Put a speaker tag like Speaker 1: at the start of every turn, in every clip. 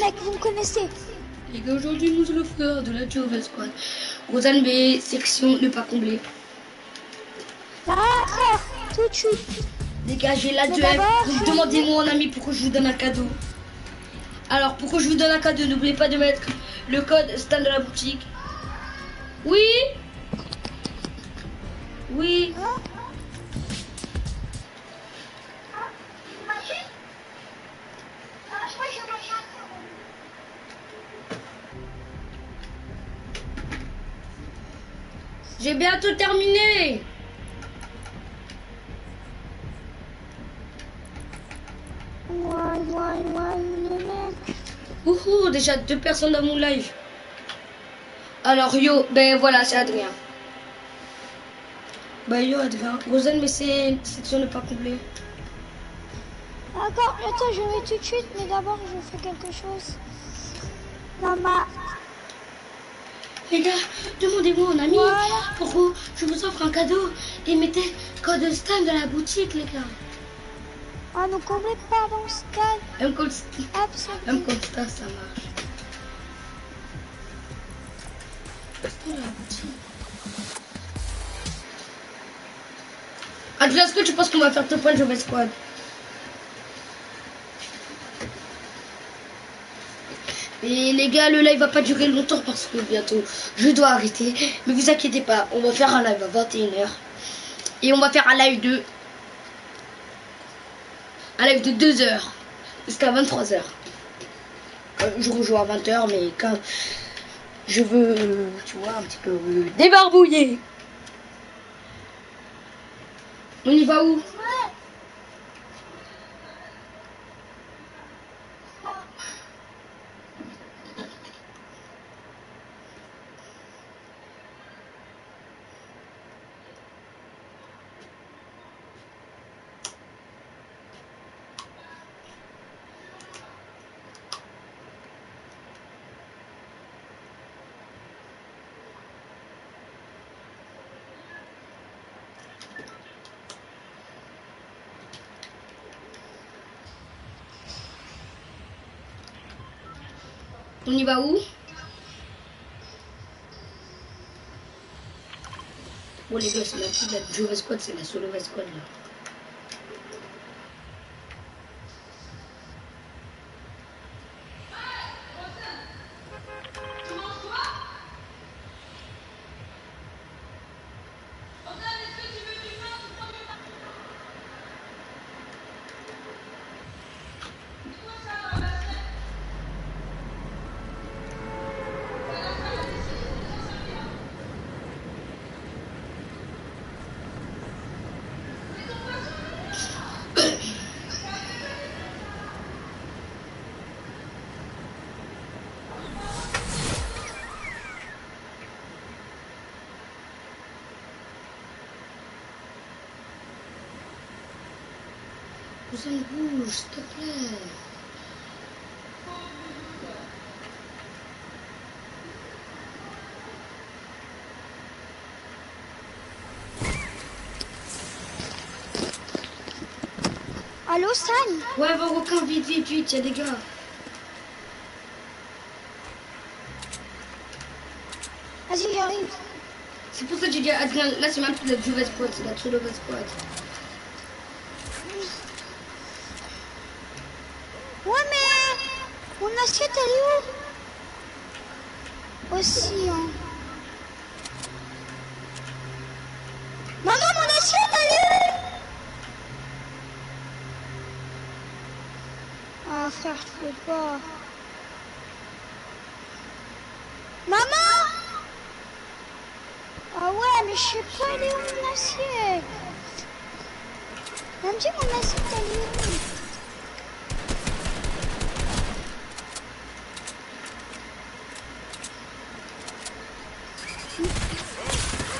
Speaker 1: mecs, vous me connaissez.
Speaker 2: Les gars, aujourd'hui nous allons faire de la Jovel Squad. Rosanne B, section ne pas combler.
Speaker 1: Là, frère, tout de suite.
Speaker 2: Les gars, j'ai la
Speaker 1: Mais
Speaker 2: duel.
Speaker 1: d'abord,
Speaker 2: Donc
Speaker 1: je-
Speaker 2: demandez-moi mon ami pourquoi je vous donne un cadeau. Alors pourquoi je vous donne un cadeau? N'oubliez pas de mettre le code Stan de la boutique. Oui. Oui.
Speaker 1: Hein?
Speaker 2: J'ai bientôt terminé.
Speaker 1: Les mecs.
Speaker 2: Ouhou, déjà 2 personnes dans mon live. Alors yo, ben voilà, c'est Adrien. Bah yo Adrien, Rosanne mais c'est section ne pas combler.
Speaker 1: D'accord, attends, je vais tout de suite, mais d'abord, je fais quelque chose. Maman.
Speaker 2: Les gars, demandez-moi mon ami
Speaker 1: Voilà.
Speaker 2: pourquoi je vous offre un cadeau et mettez code Stan de la boutique les gars.
Speaker 1: Ah, nous comblez pas dans ce cas.
Speaker 2: Un code
Speaker 1: Absolument.
Speaker 2: Stan, ça marche. Stan de la boutique. Adrien, est-ce que tu penses qu'on va faire ton point de Jovel Squad? Et les gars, le live va pas durer longtemps parce que bientôt je dois arrêter. Mais vous inquiétez pas, on va faire un live à 21h. Et on va faire un live de 2h jusqu'à 23h. Je rejoue à 20h, mais quand je veux, tu vois, un petit peu débarbouiller. On y va où? On y va où? Bon les gars, c'est la petite la Jovel Squad, c'est la solo squad là. Rosanne, bouge, s'il te plaît.
Speaker 1: Allô, Stan?
Speaker 2: Ouais, va requin, vite, vite, vite, y'a des gars.
Speaker 1: Vas-y, j'arrive.
Speaker 2: C'est pour ça que j'ai dit à Adrien, là c'est même plus la Jovel Squad, c'est la solo squad.
Speaker 1: Ouais, mais mon assiette, elle est où? Aussi, hein. Maman, mon assiette, elle est où? Ah, frère, tu peux pas. Maman! Ah ouais, mais je sais pas, elle est où mon assiette? Elle me dit mon assiette, elle est où?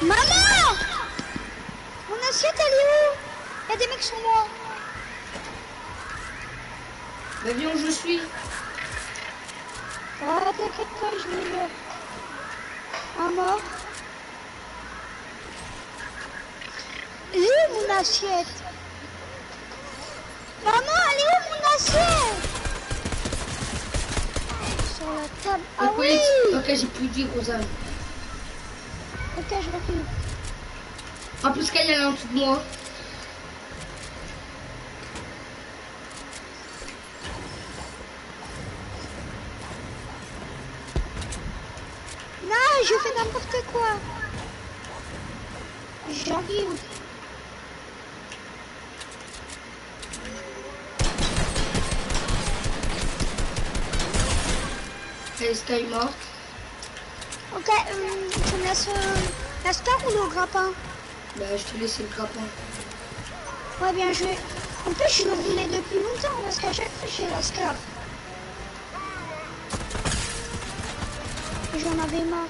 Speaker 1: Maman! Mon assiette, elle est où? Il y a des mecs sur moi.
Speaker 2: Bah viens où je suis.
Speaker 1: Ah, t'inquiète pas, je l'ai eu. Un mort. Elle est où mon assiette? Maman, elle est où mon assiette? Ah oui.
Speaker 2: Ok, j'ai plus dit Rosa.
Speaker 1: Ok, je recule.
Speaker 2: En plus, qu'elle est en dessous de moi.
Speaker 1: Non, je fais n'importe quoi. J'arrive.
Speaker 2: Elle est morte.
Speaker 1: Ok, tu me laisses la star ou le grappin?
Speaker 2: Bah, je te laisse le grappin.
Speaker 1: Ouais, bien joué. En plus, je le voulais depuis longtemps parce qu'à chaque fois, j'ai la scar. J'en avais marre.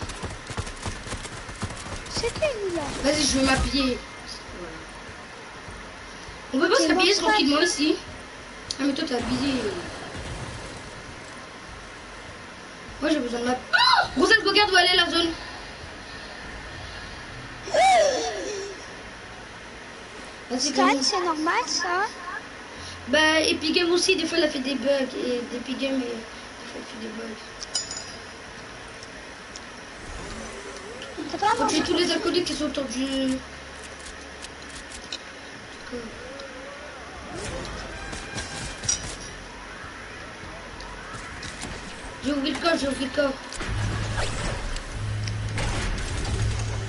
Speaker 1: C'était où là?
Speaker 2: Vas-y, je vais m'habiller. On peut pas
Speaker 1: T'es
Speaker 2: s'habiller
Speaker 1: morte,
Speaker 2: tranquillement ici. Ah, mais toi, t'es habillé. Moi, j'ai besoin de ma... Oh, Rosette, regarde où elle est la zone. Vas-y,
Speaker 1: Stan,
Speaker 2: vas-y.
Speaker 1: c'est normal ça?
Speaker 2: Bah, Epic Game aussi, des fois, elle a fait des bugs. Et d'Epic Game, des fois, elle fait des bugs.
Speaker 1: T'as pas
Speaker 2: Faut
Speaker 1: mangé?
Speaker 2: tuer tous les alcooliques qui sont autour du... J'ai ouvert le coffre, j'ai ouvert le coffre.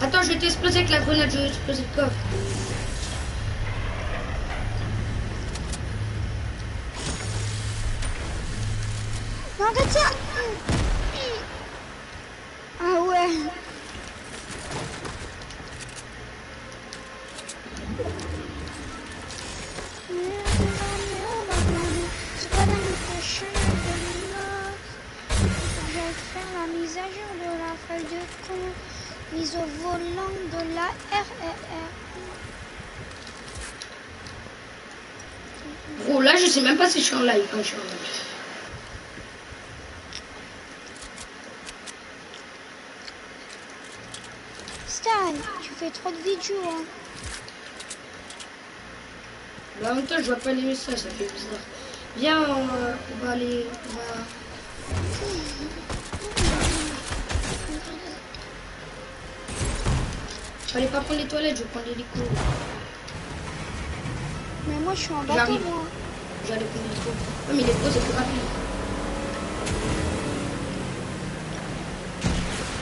Speaker 2: Attends, je vais t'exploser avec la grenade, je vais exploser le coffre.
Speaker 1: Non, arrête ça! Ah ouais. Je vais faire la mise à jour de la feuille de compte, mise au volant de la RRR.
Speaker 2: Gros, là, je sais même pas si je suis en live quand je suis en live.
Speaker 1: Stan, tu fais trop de vidéos, hein.
Speaker 2: Bah, en même temps, je vois pas les messages, ça fait bizarre. Viens, on va aller... On va... Fallait pas prendre les toilettes, je vais prendre l'hélico.
Speaker 1: Mais moi, je suis en bateau,
Speaker 2: J'arrive.
Speaker 1: moi.
Speaker 2: J'allais prendre l'hélico. Ouais, mais l'hélico, c'est plus rapide.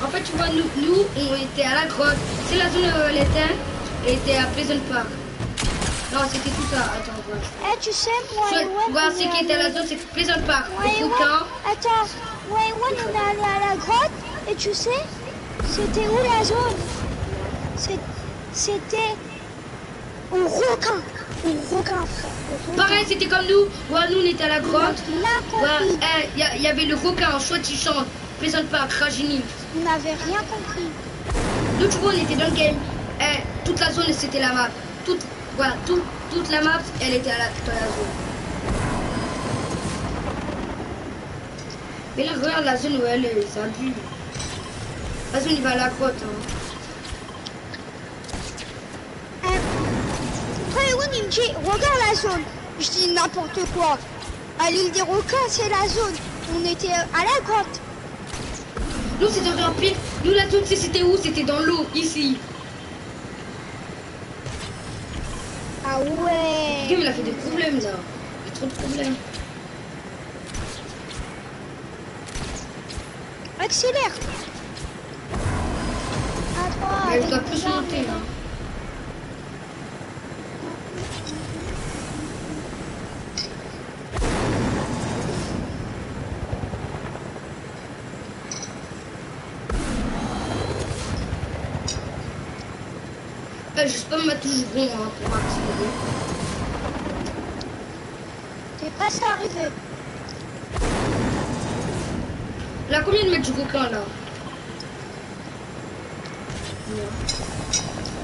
Speaker 2: En fait, tu vois, nous, on était à la grotte. C'est la zone où elle était à Pleasant Park. Non, c'était tout ça. Attends, voilà.
Speaker 1: Eh, tu sais, moi et Wen,
Speaker 2: Voilà,
Speaker 1: on
Speaker 2: c'est
Speaker 1: est
Speaker 2: qui était à la
Speaker 1: allés-
Speaker 2: zone, c'est Pleasant Park.
Speaker 1: Moi
Speaker 2: Le
Speaker 1: et Wen,
Speaker 2: coquin.
Speaker 1: attends, moi et Wen, on est allés à la grotte, et tu sais, c'était où la zone? C'était au requin, frère, au requin.
Speaker 2: Pareil, c'était comme nous. Ouais, nous, on était à la grotte.
Speaker 1: Là, compris.
Speaker 2: Ouais, il y avait le requin, soi-disant, Pleasant Park, Rajini.
Speaker 1: On n'avait rien compris.
Speaker 2: Nous, tu vois, on était dans le game. Toute la zone, c'était la map. Toute la map, elle était dans la zone. Mais là, regarde la zone où elle est, ça pue. La zone, il va à la grotte. Hein.
Speaker 1: Après, Wen, il me dit, regarde la zone. Je dis n'importe quoi. À l'île des requins, c'est la zone. On était à la grotte.
Speaker 2: Nous, c'était encore pire. Nous, la zone, c'était où? C'était dans l'eau, ici.
Speaker 1: Ah ouais.
Speaker 2: Il a fait des problèmes, là. Il y a trop de problèmes.
Speaker 1: Accélère. À droite.
Speaker 2: Elle doit plus monter, là. Je spamme ma touche rond hein, pour accélérer.
Speaker 1: T'es presque arrivé.
Speaker 2: Là, combien de mètres du coquin, là?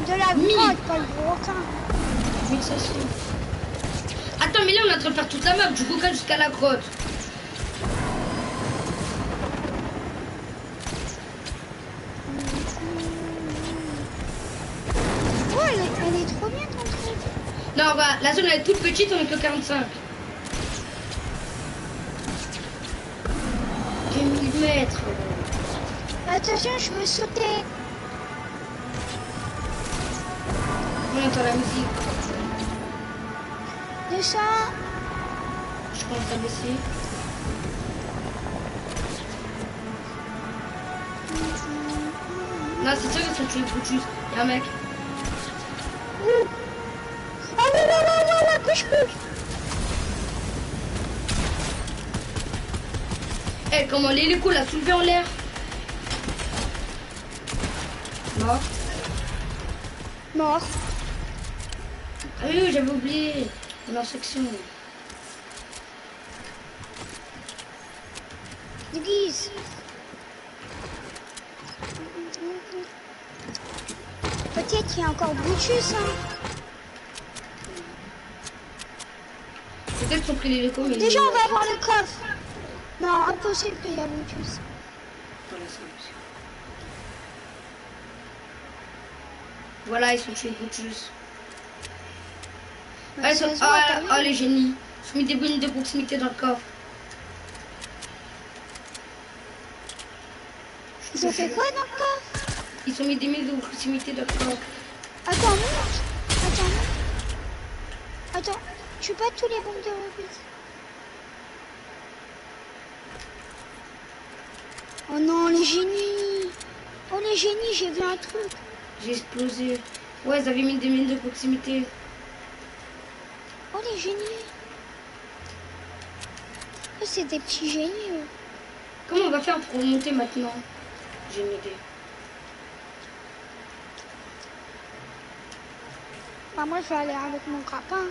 Speaker 1: De la grotte, pas le requin.
Speaker 2: 1500. Attends, mais là, on est en train de faire toute la map, du coquin jusqu'à la grotte.
Speaker 1: Ouais, elle est trop bien ton truc.
Speaker 2: Non, voilà, la zone elle est toute petite, on est que 45. 2008. mètres.
Speaker 1: Attention, je veux sauter.
Speaker 2: On entend la musique.
Speaker 1: 200.
Speaker 2: Je commence à baisser. Non, c'est sûr qu'ils sont tués pour juste. Y'a un mec.
Speaker 1: Ouh. Ah oui, là, couche.
Speaker 2: Eh, comment l'hélico l'a soulevé en l'air. Mort.
Speaker 1: Mort.
Speaker 2: Ah oui, j'avais oublié. Leur section.
Speaker 1: Déguise. Peut-être qu'il y a encore Brutus, hein.
Speaker 2: Peut-être qu'ils ont pris l'hélico, mais...
Speaker 1: Déjà, on va avoir le coffre. Non, impossible qu'il y a Brutus.
Speaker 2: Voilà, c'est impossible. Voilà, ils sont tués Brutus. Ah,
Speaker 1: Ça se voit, t'as vu?
Speaker 2: les génies. Ils ont mis des bonnes de proximité dans le coffre.
Speaker 1: Ils ont fait quoi dans le coffre?
Speaker 2: Ils ont mis des mines de proximité dans le coffre.
Speaker 1: Attends, non. Attends, tu pas tous les bombes de rebut. Oh non, les génies. Oh les génies, j'ai vu un truc.
Speaker 2: J'ai explosé. Ouais, ils avaient mis des mines de proximité.
Speaker 1: Oh les génies. Oh, c'est des petits génies. Eux.
Speaker 2: Comment on va faire pour remonter maintenant? J'ai une idée.
Speaker 1: Bah, moi, je vais aller avec mon grappin.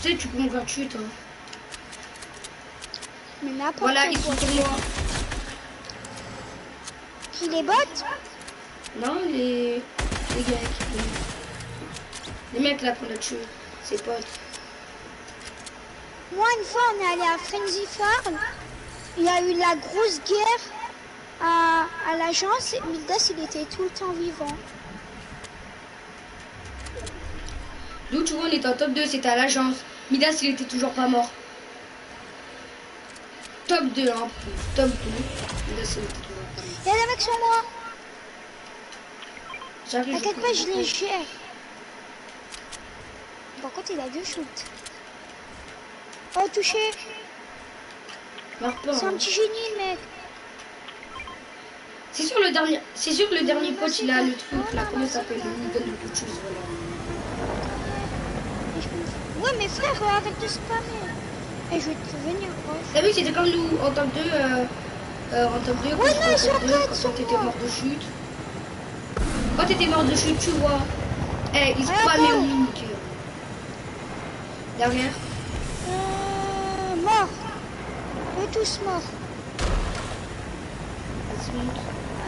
Speaker 2: Tu sais, tu peux me faire tuer, toi.
Speaker 1: Mais n'importe
Speaker 2: Voilà, ils
Speaker 1: quoi.
Speaker 2: sont sur moi.
Speaker 1: Qui les botte?
Speaker 2: Non, les gars les mecs là qu'on a tués, ses potes.
Speaker 1: Moi, une fois, on est allé à Frenzy Farm. Il y a eu la grosse guerre à l'agence. Midas, il était tout le temps vivant.
Speaker 2: D'où tu vois, on était en top 2, c'était à l'agence. Midas, il était toujours pas mort. Top 2, hein. Top 2. Midas, il était toujours pas mort.
Speaker 1: Il y a des mecs sur moi.
Speaker 2: J'arrive.
Speaker 1: T'inquiète pas, je les gère. Par contre, il a 2 shoots. Oh, touché.
Speaker 2: Meurs pas,
Speaker 1: C'est un
Speaker 2: hein.
Speaker 1: petit génie, mec.
Speaker 2: C'est sûr, le dernier pote, il a le truc là. Comment ça s'appelle? Il nous donne le coup de chose, voilà.
Speaker 1: Ouais, mais frère, arrête de spammer. Et je vais te prévenir, proche.
Speaker 2: T'as vu, c'était comme nous en top 2. En top 2,
Speaker 1: Ouais, non, ils sont quatre,
Speaker 2: quand
Speaker 1: sur
Speaker 2: t'étais
Speaker 1: moi.
Speaker 2: mort de chute. Quand t'étais mort de chute, tu vois. Eh, ils se
Speaker 1: Ouais,
Speaker 2: spammaient
Speaker 1: attends.
Speaker 2: au mimique. Derrière.
Speaker 1: Mort. Eux tous morts.
Speaker 2: Vas-y, monte.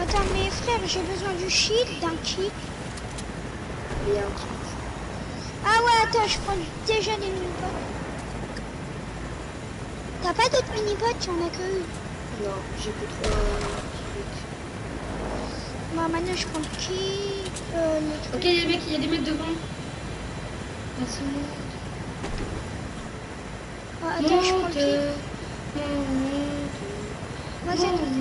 Speaker 1: Attends, mais frère, j'ai besoin du shield, d'un kit.
Speaker 2: Il y a un truc.
Speaker 1: Ah ouais, attends, je prends déjà des mini-pots. T'as pas d'autres mini-pots? Tu en as que une.
Speaker 2: Non, j'ai que 3 trucs.
Speaker 1: Bon, maintenant, je prends le kit, le truc.
Speaker 2: Ok, il y a des mecs devant. Vas-y,
Speaker 1: Oh, attends, je prends le kit. Vas-y, attends.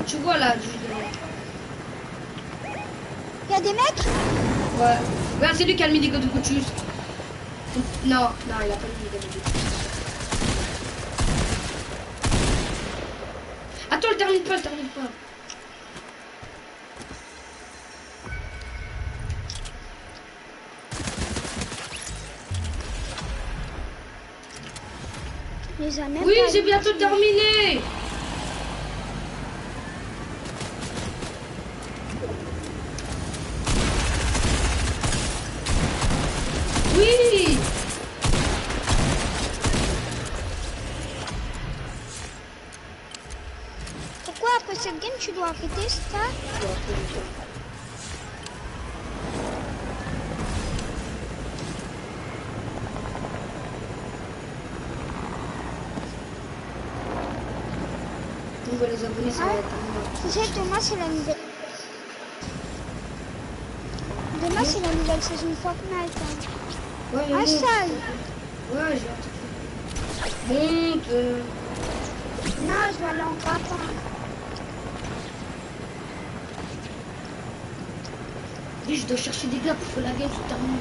Speaker 2: Tu vois là, du...
Speaker 1: Il y a des mecs?
Speaker 2: Ouais. Regarde, c'est lui qui a mis des de coutus. Non, non, il a pas mis des coutus. Attends, le termine pas.
Speaker 1: Les a même
Speaker 2: Oui,
Speaker 1: pas
Speaker 2: j'ai
Speaker 1: vus.
Speaker 2: bientôt terminé. Oui.
Speaker 1: Pourquoi après cette game, tu dois arrêter ça?
Speaker 2: Les abonnés, ça va être
Speaker 1: Tu sais, demain, c'est la nouvelle. Demain, c'est la nouvelle saison Fortnite. Hein.
Speaker 2: Ouais,
Speaker 1: Ah, ça.
Speaker 2: Ouais, j'ai un truc. Monte.
Speaker 1: Non, je dois aller en grappin.
Speaker 2: Oui, je dois chercher des gars pour que la game se termine.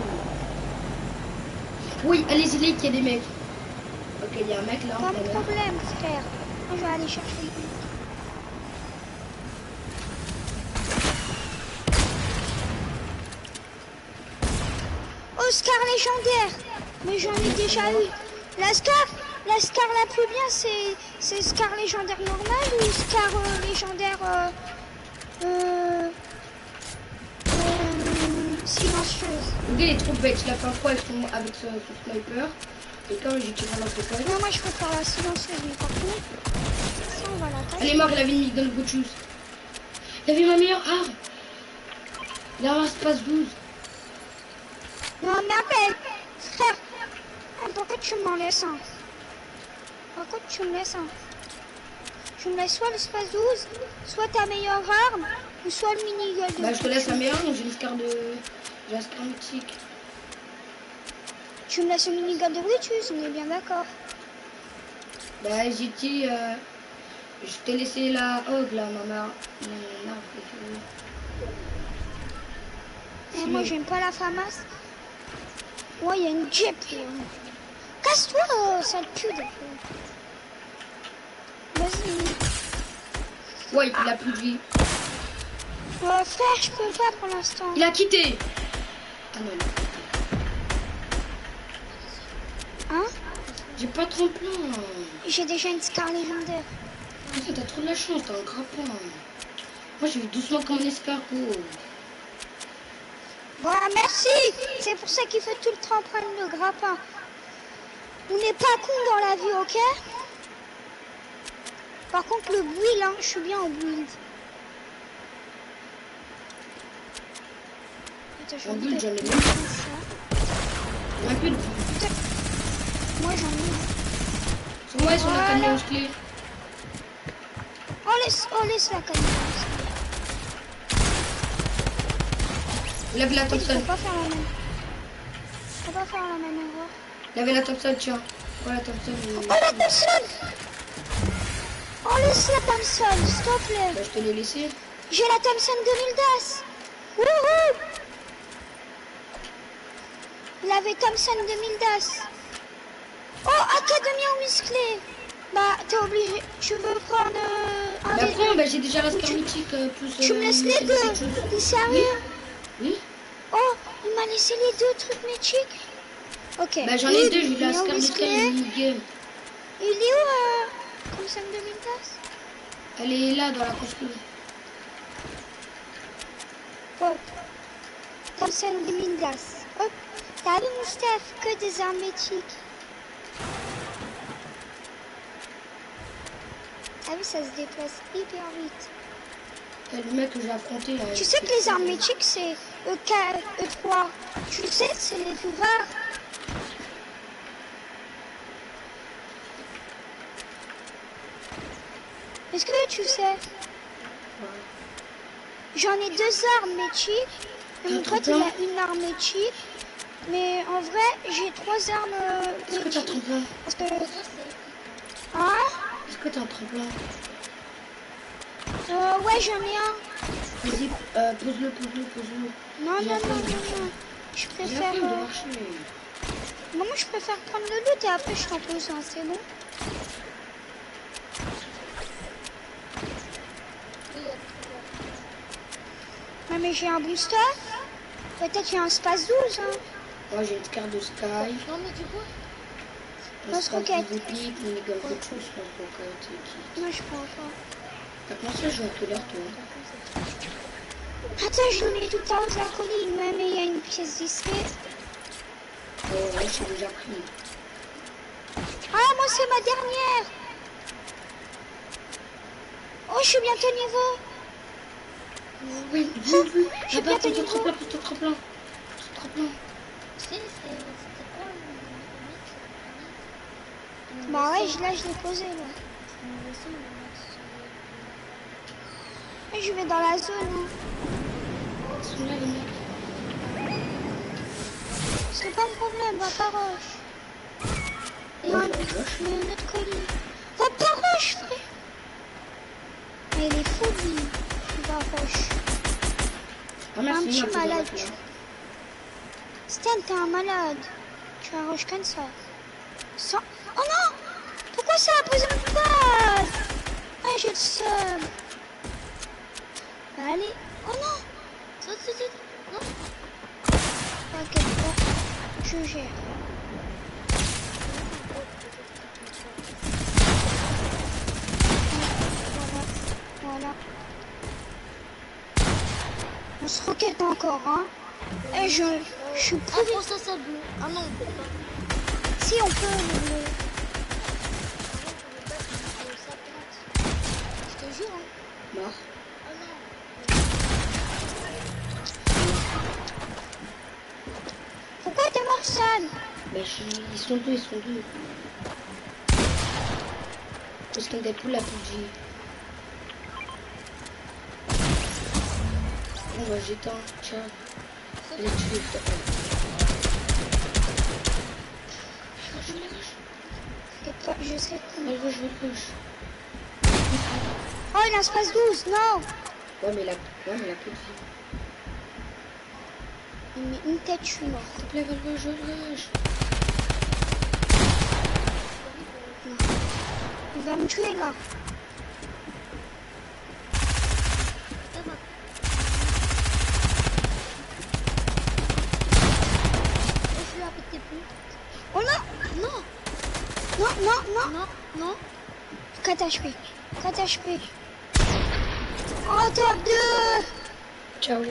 Speaker 2: Oui, allez-y, les qu'il y a des mecs. Ok, il y a un mec là.
Speaker 1: Pas de problème, frère. Moi, je vais aller chercher le but. Oscar légendaire. Mais j'en ai déjà eu. La Scar la plus bien, c'est Scar légendaire normal ou Scar légendaire silencieuse.
Speaker 2: Le gars il est trop bête, il a fait un froid avec son sniper. Et quand j'ai tiré dans ses poches.
Speaker 1: Non, moi je préfère la silencieuse, mais par contre, ça on va l'attaquer.
Speaker 2: Elle est morte, il avait une minigun de choose. Il avait ma meilleure arme. Il a un espace 12.
Speaker 1: Non, mais après, frère, pourquoi tu m'en laisses un? Pourquoi tu me laisses un? Tu me laisses soit l'espace 12, soit ta meilleure arme, ou soit le minigun de...
Speaker 2: Bah, je te laisse la meilleure arme, j'ai une scar de... J'ai un scar mythique.
Speaker 1: Tu me laisses le minigun de Brutus, on est bien d'accord.
Speaker 2: Bah, j'ai dit... Je t'ai laissé la hog là, mon arbre.
Speaker 1: Et moi j'aime pas la FAMAS. Ouais, il y a une Jeep là. Casse-toi, sale pute. Vas-y.
Speaker 2: Ouais, il a plus de vie.
Speaker 1: Frère, je peux pas pour l'instant.
Speaker 2: Il a quitté. Ah non.
Speaker 1: Hein?
Speaker 2: J'ai pas trop plein.
Speaker 1: J'ai déjà une Scar légendaire.
Speaker 2: T'as trop de la chance, t'as un grappin. Moi, je vais doucement comme un escargot.
Speaker 1: Voilà, merci. C'est pour ça qu'il faut tout le temps prendre le grappin. On n'est pas con dans la vie, ok? Par contre, le build, hein, je suis bien au build. Attends,
Speaker 2: En build, j'en ai même un peu de vie.
Speaker 1: Moi, j'en ai.
Speaker 2: C'est moi, ils sont la camion musclée.
Speaker 1: Oh, laisse la canne.
Speaker 2: Il avait la Thompson.
Speaker 1: Faut pas faire la même. Faut pas faire la même erreur.
Speaker 2: Il avait la Thompson, tiens. Oh, la Thompson.
Speaker 1: Oh, la Thompson! Oh, laisse la Thompson, s'il te plaît.
Speaker 2: Bah, je te l'ai laissé.
Speaker 1: J'ai la Thompson 2000 DAS. Wouhou! Il avait Thompson 2000 DAS. Oh, académie en musclé. Bah, t'es obligé. Tu veux prendre un
Speaker 2: Bah,
Speaker 1: des
Speaker 2: prends,
Speaker 1: deux.
Speaker 2: bah, j'ai déjà la scar mythique plus...
Speaker 1: Tu me laisses les deux. T'es sérieux?
Speaker 2: Oui.
Speaker 1: Oh, il m'a laissé les deux trucs mythiques. Ok.
Speaker 2: Bah, j'en ai deux, j'ai la
Speaker 1: Mignon
Speaker 2: scar mythique et
Speaker 1: musclé.
Speaker 2: une minigame.
Speaker 1: Il est où, Thompson 2000 DAS?
Speaker 2: Elle est là, dans la construction.
Speaker 1: Hop. Thompson 2000 DAS. Hop. T'as vu, Moustaph, que des armes mythiques. Ah oui, ça se déplace hyper vite.
Speaker 2: Le mec que j'ai affronté là.
Speaker 1: Tu sais que les armes mythiques, c'est EK, E3. Tu sais, c'est les plus rares. Est-ce que tu sais? J'en ai deux armes mythiques. Et mon pote, il a une arme mythique. Mais en vrai, j'ai trois armes
Speaker 2: Est-ce que t'as un tremplin?
Speaker 1: Parce que... Hein?
Speaker 2: Est-ce que t'as un tremplin?
Speaker 1: Ouais, j'en ai un.
Speaker 2: Vas-y, pose-le.
Speaker 1: Non. Je
Speaker 2: J'ai
Speaker 1: préfère...
Speaker 2: la flemme de marcher.
Speaker 1: Moi, je préfère prendre le loot et après, je t'en pose un, c'est bon? Ouais, mais j'ai un booster. Peut-être qu'il y a un space 12, hein.
Speaker 2: Moi, j'ai une carte de Sky.
Speaker 3: Non, mais du coup,
Speaker 1: Lance-roquette.
Speaker 2: Épique, une méga de choses, lance-roquette.
Speaker 1: Non, je prends pas.
Speaker 2: T'as commencé à jouer à quelle heure, toi?
Speaker 1: Attends, je le mets tout en haut de la colline. Ouais, mais il y a une pièce disquée.
Speaker 2: Oh, ouais, j'ai déjà pris.
Speaker 1: Ah, moi, c'est ma dernière. Oh, je suis bientôt niveau.
Speaker 2: Oui.
Speaker 1: Je suis bientôt niveau.
Speaker 2: Pousse ton tremplin.
Speaker 3: tu sais, c'était quoi
Speaker 1: Bah ouais, là, je l'ai posé, là. Et je vais dans la zone, hein.
Speaker 2: Ils sont là, les mecs.
Speaker 1: C'est pas un problème, va pas roche.
Speaker 2: On
Speaker 1: Mais notre colis. Va par Roche, frère. Mais il est fou, lui. Il va à Roche.
Speaker 2: Ah,
Speaker 1: Un
Speaker 2: merci,
Speaker 1: petit
Speaker 2: merci,
Speaker 1: malade.
Speaker 2: merci.
Speaker 1: Stan, t'es un malade. Tu as Roche comme ça. Sans... Oh non! Pourquoi ça a posé une passe? Ah, j'ai le seum. Bah, allez. Oh non!
Speaker 3: Saute. Non.
Speaker 1: T'inquiète pas. Je gère. Voilà. On se roquette encore, hein. Et je suis
Speaker 3: Ah,
Speaker 1: plus...
Speaker 3: pour ça bleu. Ah non, on peut pas.
Speaker 1: Si on peut, le...
Speaker 3: Je te jure, hein.
Speaker 2: Mort.
Speaker 3: Ah non.
Speaker 1: Pourquoi t'es mort, San?
Speaker 2: Bah, ils sont deux. Parce qu'on a plus la PG. On va jeter un tiens. Les tuer, s'il te plaît.
Speaker 1: T'inquiète pas, je sais.
Speaker 2: Vers gauche.
Speaker 1: Oh, il en se passe 12, non.
Speaker 2: Ouais, mais la PG.
Speaker 1: Il met une tête, je suis mort.
Speaker 2: S'il te plaît, vers gauche.
Speaker 1: Il va me tuer, là.
Speaker 3: Ça va. Je vais apporter plus.
Speaker 1: Oh non.
Speaker 3: Non.
Speaker 1: Non.
Speaker 3: Non.
Speaker 1: 4 HP. 4 HP. Oh, top 2.
Speaker 2: Ciao.